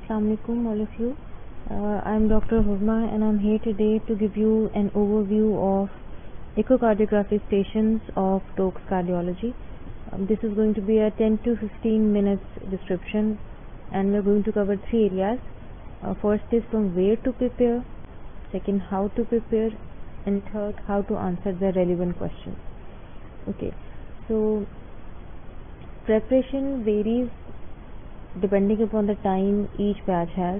Assalamualaikum all of you. I'm Dr. Hurma and I'm here today to give you an overview of echocardiography stations of Stokes cardiology. This is going to be a 10 to 15 minutes description and we're going to cover three areas. First is from where to prepare, second how to prepare, and third how to answer the relevant questions. Okay, so preparation varies depending upon the time each batch has.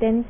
10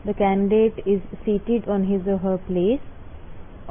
The candidate is seated on his or her place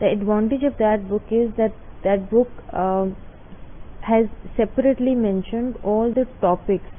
The advantage of that book is that book has separately mentioned all the topics.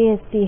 AST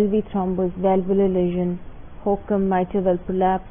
LV thrombus, valvular lesion, HOCM, mitral valve prolapse,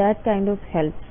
that kind of helps.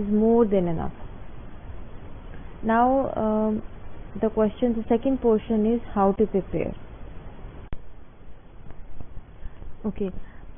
is more than enough. Now the second portion is how to prepare. Okay,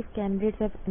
if candidates have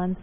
months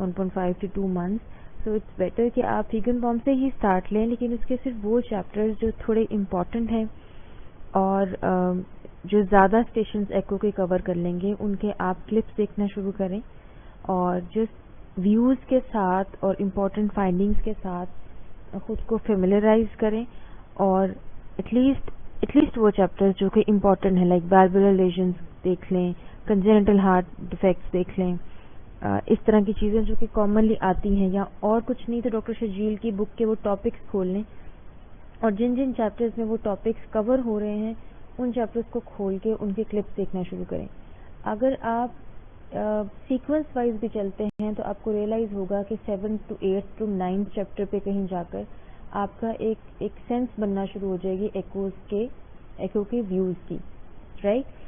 1.5 to 2 months, so it's better کہ آپ ہگنبوم سے ہی start لیں، لیکن اس کے صرف وہ chapters جو تھوڑے امپورٹنٹ ہیں اور جو زیادہ اسٹیشنز ایکو کے کور کر لیں گے ان کے آپ کلپس دیکھنا شروع کریں، اور جس ویوز کے ساتھ اور امپورٹنٹ فائنڈنگز کے ساتھ خود کو فیملیرائز کریں، اور ایٹ لیسٹ وہ چیپٹرز جو کہ امپورٹنٹ ہیں لائک والوولر لیژنز دیکھ لیں، کنجنٹل ہارٹ ڈیفیکٹس دیکھ لیں، اس طرح کی چیزیں جو کہ کامنلی آتی ہیں، یا اور کچھ نہیں تو ڈاکٹر شجیل کی بک کے وہ ٹاپکس کھول لیں، اور جن جن چیپٹرز میں وہ ٹاپکس کور ہو رہے ہیں ان چیپٹرز کو کھول کے ان کے کلپس دیکھنا شروع کریں۔ اگر آپ سیکوینس وائز بھی چلتے ہیں تو آپ کو ریئلائز ہوگا کہ 7 to 8 to 9 چیپٹر پہ کہیں جا کر آپ کا ایک سینس بننا شروع ہو جائے گی ایکو کے ویوز کی، رائٹ۔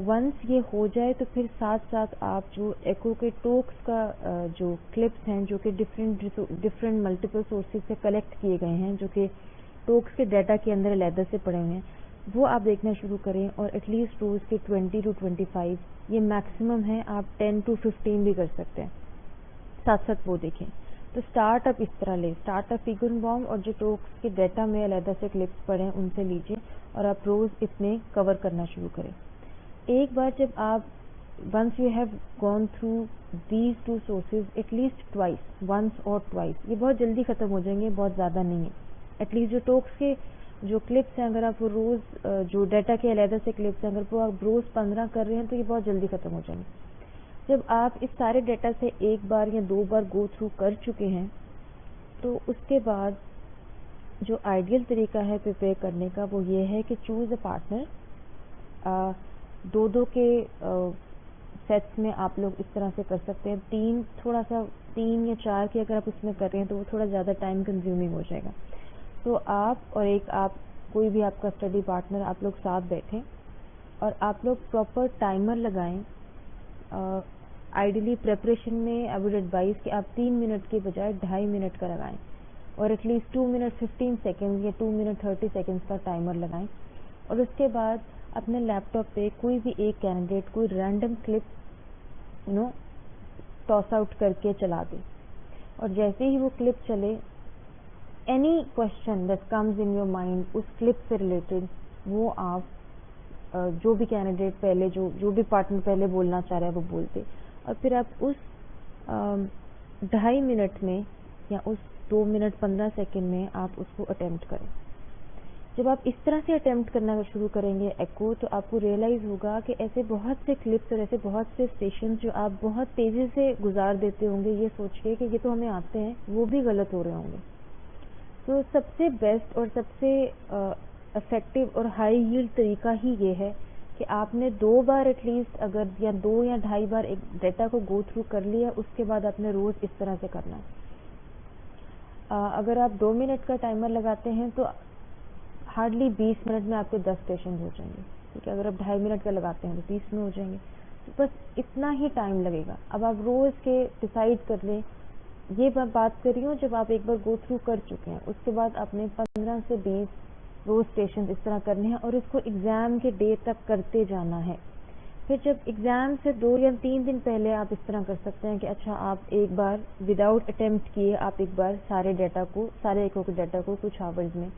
ونس یہ ہو جائے تو پھر ساتھ ساتھ آپ جو ایکو کے ٹوکس کا جو کلپس ہیں جو کہ ڈفرینٹ ملٹیپل سورسز سے کلیکٹ کیے گئے ہیں، جو کہ ٹوکس کے ڈیٹا کے اندر علیحدہ سے پڑے ہوئے ہیں، وہ آپ دیکھنا شروع کریں، اور ایٹ لیسٹ روز کے 20 to 25 یہ میکسیمم ہے، آپ 10 to 15 بھی کر سکتے ہیں، ساتھ ساتھ وہ دیکھیں۔ تو اسٹارٹ اپ اس طرح لیں، اسٹارٹ اپ ہگنبوم اور جو ٹوکس کے ڈیٹا میں علیحدہ سے کلپس پڑے ہیں ان سے لیجیے، اور آپ روز اتنے کور کرنا شروع کریں۔ ایک بار جب آپ once you have gone through these two sources at least twice, once اور ٹوائس، یہ بہت جلدی ختم ہو جائیں گے، بہت زیادہ نہیں ہے۔ ایٹ لیسٹ جو ٹوکس کے جو کلپس ہیں اگر آپ وہ روز جو ڈیٹا کے علیحدہ سے کلپس ہیں اگر وہ آپ روز 15 کر رہے ہیں تو یہ بہت جلدی ختم ہو جائیں گے۔ جب آپ اس سارے ڈیٹا سے ایک بار یا 2 بار گو تھرو کر چکے ہیں تو اس کے بعد جو آئیڈیل طریقہ ہے پریپیئر کرنے کا وہ یہ ہے کہ چوز اے پارٹنر، 2 کے سیٹس میں آپ لوگ اس طرح سے کر سکتے ہیں، 3 یا 4 کے اگر آپ اس میں کر رہے ہیں تو وہ تھوڑا زیادہ ٹائم کنزیومنگ ہو جائے گا۔ تو آپ اور آپ کوئی بھی آپ کا اسٹڈی پارٹنر آپ لوگ ساتھ بیٹھیں اور آپ لوگ پراپر ٹائمر لگائیں۔ آئیڈیلی پریپریشن میں آئی وڈ ایڈوائز کہ آپ 3 منٹ کے بجائے 2.5 منٹ کا لگائیں، اور ایٹ لیسٹ 2 منٹ 15 سیکنڈ یا 2 منٹ 30 سیکنڈ کا ٹائمر لگائیں، اور اس کے بعد اپنے لیپ ٹاپ پہ کوئی بھی ایک کینڈیڈیٹ کوئی رینڈم کلپ ٹاس آؤٹ کر کے چلا دیں، اور جیسے ہی وہ کلپ چلے any question that comes in your mind اس کلپ سے ریلیٹڈ وہ آپ جو بھی کینڈیڈیٹ پہلے جو بھی پارٹنر پہلے بولنا چاہ رہا ہے وہ بولتے، اور پھر آپ اس 2.5 منٹ میں یا اس 2 منٹ 15 سیکنڈ میں آپ اس کو اٹیمپٹ کریں۔ جب آپ اس طرح سے اٹیمپٹ کرنا شروع کریں گے ایکو تو آپ کو ریئلائز ہوگا کہ ایسے بہت سے کلپس اور ایسے بہت سے اسٹیشن جو آپ بہت تیزی سے گزار دیتے ہوں گے یہ سوچ کے کہ یہ تو ہمیں آتے ہیں، وہ بھی غلط ہو رہے ہوں گے۔ تو سب سے بیسٹ اور سب سے افیکٹو اور ہائی ییلڈ طریقہ ہی یہ ہے کہ آپ نے 2 بار ایٹ لیسٹ اگر یا 2 یا 2.5 بار ایک ڈیٹا کو گو تھرو کر لیا، اس کے بعد آپ نے روز اس طرح سے کرنا ہے۔ اگر آپ 2 منٹ کا ٹائمر لگاتے ہیں تو ہارڈلی 20 منٹ میں آپ کے 10 اسٹیشن ہو جائیں گے، ٹھیک ہے۔ اگر آپ 2.5 منٹ کا لگاتے ہیں تو 30 میں ہو جائیں گے، تو بس اتنا ہی ٹائم لگے گا۔ اب آپ روز کے ڈیسائیڈ کر لیں، یہ میں بات کر رہی ہوں جب آپ ایک بار گو تھرو کر چکے ہیں، اس کے بعد آپ نے 15 سے 20 روز اسٹیشن اس طرح کرنے ہیں، اور اس کو ایگزام کے ڈے تک کرتے جانا ہے۔ پھر جب ایگزام سے 2 یا 3 دن پہلے آپ اس طرح کر سکتے ہیں کہ اچھا آپ ایک بار وداؤٹ اٹیمپٹ کیے آپ ایک بار سارے ایکو کے ڈیٹا کو کچھ آورز میں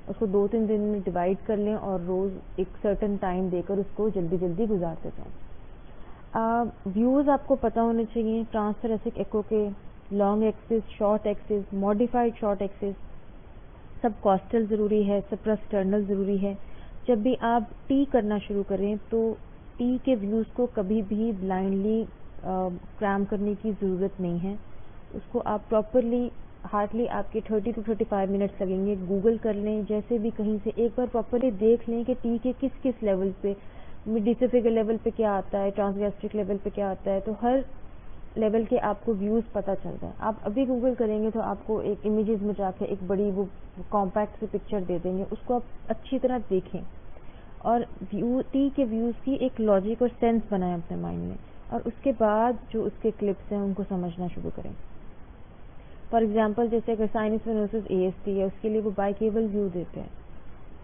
اس کو 2-3 دن میں ڈیوائڈ کر لیں، اور روز ایک سرٹن ٹائم دے کر اس کو جلدی جلدی گزارتے جائیں۔ ویوز آپ کو پتہ ہونے چاہیے، ٹرانسفیریسک ایکو کے long axis, short axis, modified short axis, subcostal ضروری ہے، سپراسٹرنل ضروری ہے۔ جب بھی آپ ٹی کرنا شروع کریں تو ٹی کے ویوز کو کبھی بھی بلائنڈلی کرام کرنے کی ضرورت نہیں ہے، اس کو آپ پراپرلی ہارڈلی آپ کے 30 to 35 منٹس لگیں گے، گوگل کر لیں، جیسے بھی کہیں سے ایک بار پراپرلی دیکھ لیں کہ ٹی کے کس کس لیول پہ، ڈیسوفیگل لیول پہ کیا آتا ہے، ٹرانسگیسٹرک لیول پہ کیا آتا ہے، تو ہر لیول کے آپ کو ویوز پتہ چل جائیں۔ آپ ابھی گوگل کریں گے تو آپ کو ایک امیجز میں جا کے ایک بڑی وہ کمپیکٹ سی پکچر دے دیں گے، اس کو آپ اچھی طرح دیکھیں، اور ٹی کے ویوز کی ایک لاجک اور سینس بنائیں اپنے مائنڈ میں، اور اس کے بعد جو اس کے کلپس ہیں ان کو سمجھنا شروع کریں۔ فار ایگزامپل جیسے اگر سائنس وینوسس AST ہے، اس کے لیے وہ بائی کیبل ویو دیتے ہیں،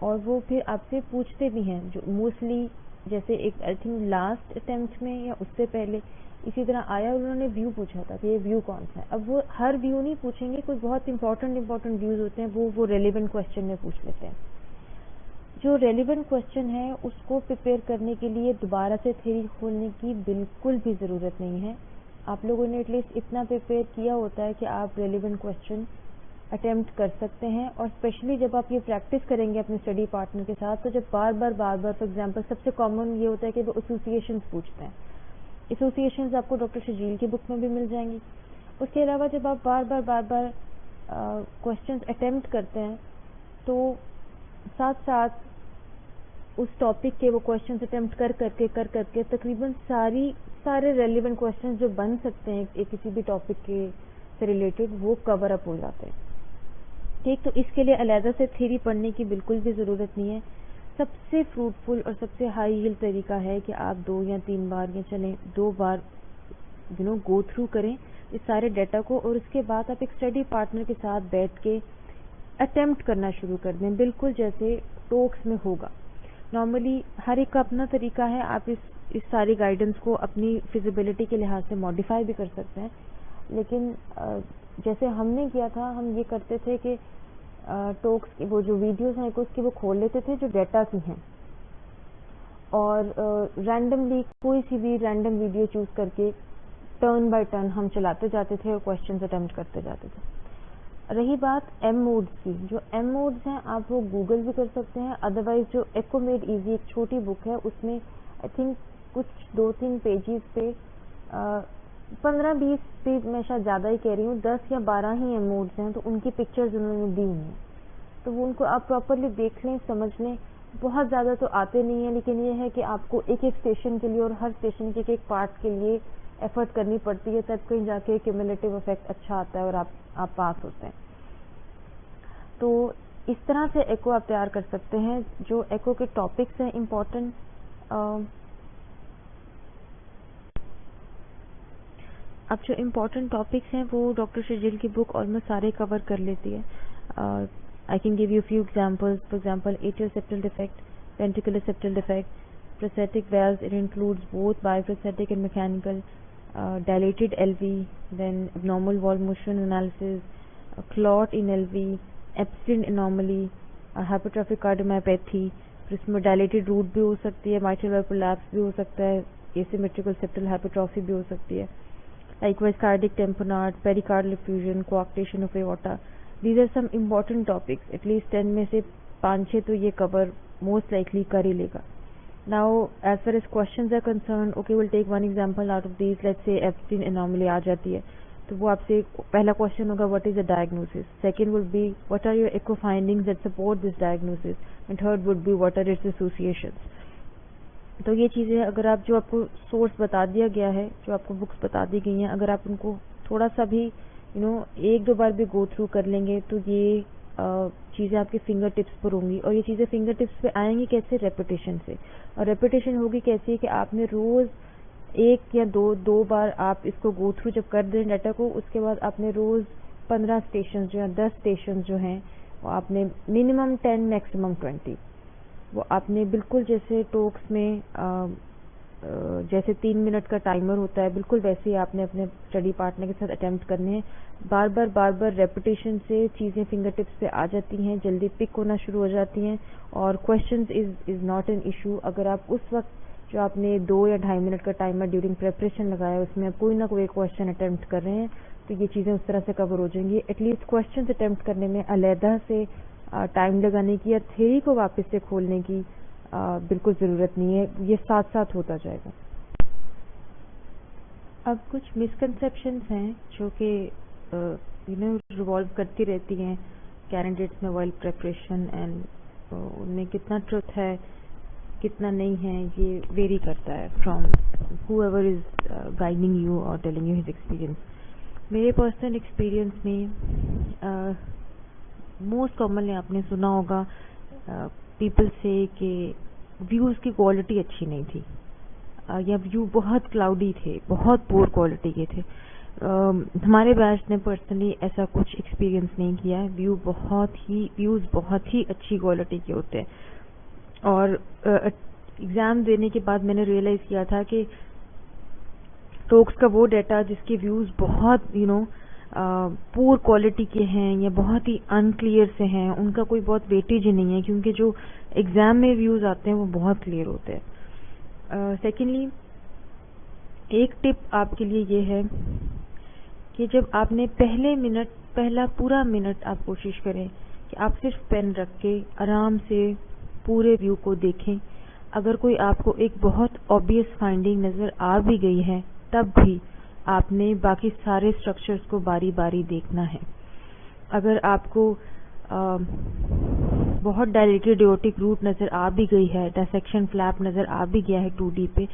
اور وہ پھر آپ سے پوچھتے بھی ہیں جو موسٹلی جیسے ایک آئی تھنک لاسٹ اٹیمپٹ میں یا اس سے پہلے اسی طرح آیا انہوں نے ویو پوچھا تھا کہ یہ ویو کون سا ہے. اب وہ ہر ویو نہیں پوچھیں گے, کوئی بہت امپورٹنٹ ویوز ہوتے ہیں وہ ریلیونٹ کوشچن میں پوچھ لیتے ہیں. جو ریلیونٹ کوشچن ہے اس کو پریپیئر کرنے کے لیے دوبارہ سے تھیوری کھولنے کی بالکل بھی ضرورت نہیں ہے. آپ لوگوں نے ایٹ لیسٹ اتنا پریپیئر کیا ہوتا ہے کہ آپ ریلیونٹ کوشچن اٹیمپٹ کر سکتے ہیں. اور اسپیشلی جب آپ یہ پریکٹس کریں گے اپنے اسٹڈی پارٹنر کے ساتھ, تو جب بار بار فار ایگزامپل سب سے کامن یہ ہوتا ہے کہ وہ ایسوسیشنز پوچھتے ہیں. ایسوسیشنز آپ کو ڈاکٹر شجیل کی بک میں بھی مل جائیں گی. اس کے علاوہ جب آپ بار بار کوشچنز اٹیمپٹ کرتے ہیں تو ساتھ ساتھ اس ٹاپک کے وہ کوشچنز اٹیمپٹ کر کے تقریباً سارے ریلیونٹ کوشچنز جو بن سکتے ہیں کسی بھی ٹاپک کے سے ریلیٹڈ وہ کور اپ ہو جاتے ہیں. ٹھیک, تو اس کے لیے علیحدہ سے تھیوری پڑھنے کی بالکل بھی ضرورت نہیں ہے. سب سے فروٹفل اور سب سے ہائی ہیل طریقہ ہے کہ آپ 2 یا 3 بار یا چلیں 2 بار گو تھرو کریں اس سارے ڈیٹا کو, اور اس کے بعد آپ ایک اسٹڈی پارٹنر کے ساتھ بیٹھ کے اٹیمپٹ کرنا شروع کر دیں, بالکل جیسے ٹوکس میں ہوگا. نارملی ہر ایک کا اپنا طریقہ ہے, آپ اس ساری گائیڈنس کو اپنی فیزیبلٹی کے لحاظ سے ماڈیفائی بھی کر سکتے ہیں. لیکن جیسے ہم نے کیا تھا, ہم یہ کرتے تھے کہ ٹوکس کی وہ جو ویڈیوز ہیں اس کی وہ کھول لیتے تھے جو ڈیٹا کی ہیں, اور رینڈملی کوئی سی بھی رینڈم ویڈیو چوز کر کے ٹرن بائی ٹرن ہم چلاتے جاتے تھے اور کوشچنز اٹیمپٹ کرتے جاتے تھے. رہی بات ایم موڈز کی, جو ایم موڈز ہیں آپ وہ گوگل بھی کر سکتے ہیں. ادروائز جو ایکو میڈ ایزی ایک چھوٹی بک ہے, اس میں آئی تھنک کچھ 2-3 پیجز پہ 15-20 بھی میں شاید زیادہ ہی کہہ رہی ہوں, 10 یا 12 ہی ایم موڈز ہیں, تو ان کی پکچرز انہوں نے دی ہوئی ہیں. تو وہ ان کو آپ پراپرلی دیکھ لیں, سمجھ لیں. بہت زیادہ تو آتے نہیں ہیں, لیکن یہ ہے کہ آپ کو ایک اسٹیشن کے لیے اور ہر اسٹیشن کے ایک پارٹ کے لیے ایفرٹ کرنی پڑتی ہے, تب کہیں جا کے کیومولیٹو افیکٹ اچھا آتا ہے اور آپ پاس ہوتے ہیں. تو اس طرح سے ایکو آپ تیار کر سکتے ہیں. جو ایکو کے ٹاپکس ہیں امپورٹنٹ, اب جو امپورٹنٹ ٹاپکس ہیں وہ ڈاکٹر شجیل کی بک آلموسٹ سارے کور کر لیتی ہے. I can give you few examples. For example atrial septal defect, ventricular septal defect, prosthetic valves, it includes both bioprosthetic and mechanical, dilated LV, then abnormal valve motion analysis, clot in LV, Epstein anomaly, hypertrophic cardiomyopathy, پھر اس میں dilated root بھی ہو سکتی ہے, mitral valve prolapse بھی ہو سکتا ہے, asymmetrical septal hypertrophy بھی ہو سکتی ہے. Likewise cardiac tamponade, pericardial effusion, coarctation of aorta. These are some important topics. At least 10 میں سے 5-6 تو یہ cover most likely کر ہی لے گا. Now, as far as questions are concerned, okay, we'll take one example out of these. Let's say Epstein anomaly آ جاتی ہے, تو وہ آپ سے پہلا question ہوگا what is the diagnosis. Second would be what are your echo findings that support this diagnosis. And third would be what are its associations. تو یہ چیزیں اگر آپ جو آپ کو سورس بتا دیا گیا ہے, جو آپ کو بکس بتا دی گئی ہیں, اگر آپ ان کو تھوڑا سا بھی 1-2 بار بھی گو تھرو کر لیں گے تو یہ چیزیں آپ کے فنگر ٹپس پر ہوں گی. اور یہ چیزیں فنگر ٹپس پہ آئیں گی کیسے؟ ریپیٹیشن سے. اور ریپیٹیشن ہوگی کیسی کہ آپ نے روز 1 یا 2 بار آپ اس کو گو تھرو جب کر دیں ڈیٹا کو, اس کے بعد آپ نے روز 15 اسٹیشن جو ہیں 10 اسٹیشن جو ہیں وہ آپ نے منیمم 10 میکسیمم 20 وہ آپ نے بالکل جیسے ٹوکس میں جیسے 3 منٹ کا ٹائمر ہوتا ہے بالکل ویسے ہی آپ نے اپنے اسٹڈی پارٹنر کے ساتھ اٹیمپٹ کرنے ہیں. بار بار ریپیٹیشن سے چیزیں فنگر ٹپس پہ آ جاتی ہیں, جلدی پک ہونا شروع ہو جاتی ہیں, اور questions is not an issue. اگر آپ اس وقت جو آپ نے 2 یا 2.5 منٹ کا ٹائمر ڈیورنگ پریپریشن لگایا اس میں کوئی نہ کوئی کوشچن اٹیمپٹ کر رہے ہیں تو یہ چیزیں اس طرح سے کور ہو جائیں گی. ایٹ لیسٹ کوشچنز اٹیمپٹ کرنے میں علیحدہ سے ٹائم لگانے کی یا تھیوری کو واپس سے کھولنے کی بالکل ضرورت نہیں ہے, یہ ساتھ ساتھ ہوتا جائے گا. اب کچھ مسکنسیپشنس ہیں جو کہ ریوالو کرتی رہتی ہیں کینڈیڈیٹس میں وائل پریپریشن, اینڈ ان میں کتنا ٹروتھ ہے کتنا نہیں ہے یہ ویری کرتا ہے from who ever is guiding you اور ٹیلنگ یو ہز ایکسپیرئنس. میرے پرسنل ایکسپیرئنس میں موسٹ کامنلی آپ نے سنا ہوگا پیپل سے کہ ویوز کی کوالٹی اچھی نہیں تھی یا ویو بہت کلاؤڈی تھے, بہت پور کوالٹی کے تھے. ہمارے بیچ نے پرسنلی ایسا کچھ ایکسپیرئنس نہیں کیا ہے. ویوز بہت ہی اچھی کوالٹی کے ہوتے ہیں, اور ایگزام دینے کے بعد میں نے ریئلائز کیا تھا کہ ٹوکس کا وہ ڈیٹا جس کے ویوز بہت پور کوالٹی کے ہیں یا بہت ہی انکلیئر سے ہیں، ان کا کوئی بہت ویٹیج ہی نہیں ہے، کیونکہ جو ایگزام میں ویوز آتے ہیں وہ بہت کلیئر ہوتے ہیں. سیکنڈلی ایک ٹپ آپ کے لیے یہ ہے کہ جب آپ نے پہلا پورا منٹ آپ کوشش کریں کہ آپ صرف پین رکھ کے آرام سے پورے ویو کو دیکھیں. اگر کوئی آپ کو ایک بہت آبویس فائنڈنگ نظر آ بھی گئی ہے تب بھی آپ نے باقی سارے اسٹرکچرز کو باری باری دیکھنا ہے. اگر آپ کو بہت ڈائلیٹڈ ایورٹک روٹ نظر آ بھی گئی ہے، ڈائسیکشن فلیپ نظر آ بھی گیا ہے 2D پہ،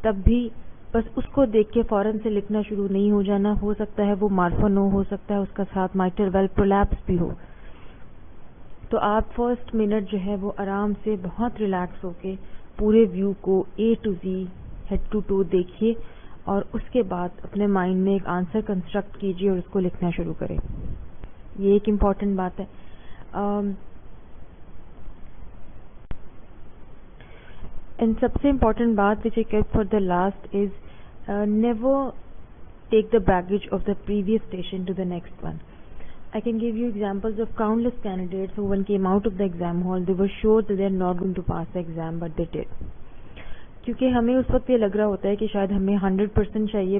تب بھی بس اس کو دیکھ کے فوراً سے لکھنا شروع نہیں ہو جانا. ہو سکتا ہے وہ مارفن ہو سکتا ہے اس کا ساتھ مائٹر ویل پرولیپس بھی ہو. تو آپ فرسٹ منٹ جو ہے وہ آرام سے بہت ریلیکس ہو کے پورے ویو کو A to Z head to toe دیکھیے، اور اس کے بعد اپنے مائنڈ میں ایک آنسر کنسٹرکٹ کیجیے اور اس کو لکھنا شروع کریں. یہ ایک امپورٹنٹ بات ہے. اینڈ سب سے امپورٹنٹ بات which I kept for the last is never take the baggage of the previous station to the next one. I can give you examples of countless candidates who when came out of the exam hall they were sure that they are not going to pass the exam but they did. کیونکہ ہمیں اس وقت یہ لگ رہا ہوتا ہے کہ شاید ہمیں 100% چاہیے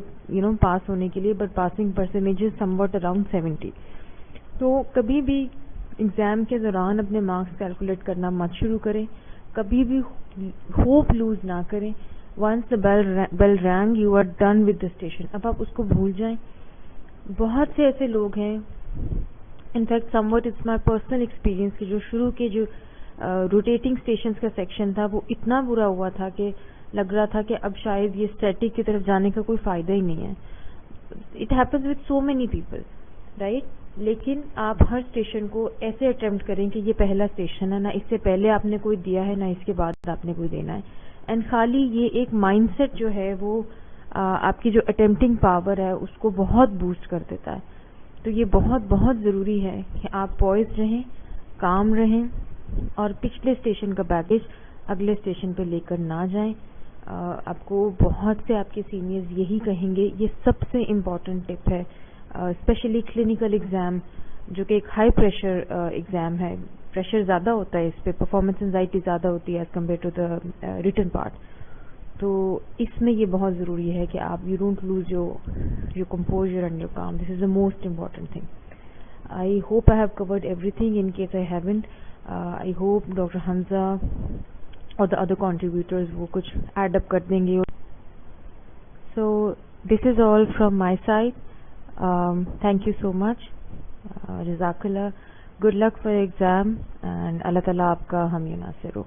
پاس ہونے کے لیے، but passing percentage is some what around 70. تو کبھی بھی ایگزام کے دوران اپنے مارکس کیلکولیٹ کرنا مت شروع کریں، کبھی بھی ہوپ لوز نہ کریں. Once the bell ring you are done with the station. اب آپ اس کو بھول جائیں. بہت سے ایسے لوگ ہیں، in fact somewhat it's my personal experience, کہ جو شروع کے جو روٹیٹنگ اسٹیشنز کا سیکشن تھا وہ اتنا برا ہوا تھا کہ لگ رہا تھا کہ اب شاید یہ اسٹیٹک کی طرف جانے کا کوئی فائدہ ہی نہیں ہے. It happens with so many people right. لیکن آپ ہر اسٹیشن کو ایسے اٹیمپٹ کریں کہ یہ پہلا اسٹیشن ہے، نہ اس سے پہلے آپ نے کوئی دیا ہے نہ اس کے بعد آپ نے کوئی دینا ہے. اینڈ خالی یہ ایک مائنڈ سیٹ جو ہے وہ آپ کی جو اٹیمپٹنگ پاور ہے اس کو بہت بوسٹ کر دیتا ہے. تو یہ بہت بہت ضروری ہے کہ آپ پوائز رہیں، کام رہیں، اور پچھلے اسٹیشن کا بیگیج اگلے اسٹیشن پہ لے کر نہ جائیں. آپ کو بہت سے آپ کے سینئرز یہی کہیں گے. یہ سب سے امپورٹنٹ ٹپ ہے، اسپیشلی کلینکل ایگزام جو کہ ایک ہائی پریشر ایگزام ہے. پریشر زیادہ ہوتا ہے اس پہ، پرفارمنس انزائٹی زیادہ ہوتی ہے as compare to the written part. تو اس میں یہ بہت ضروری ہے کہ آپ you don't lose your composure and your calm. This is the most important thing. I hope I have covered everything. In case I haven't, I hope Dr. Hamza or the other contributors وہ کچھ add up کر دیں گے. So this is all from my side. Thank you so much. Jazakallah. Good luck for your exam and Allah Ta'ala آپ کا حامی ناصر ہو.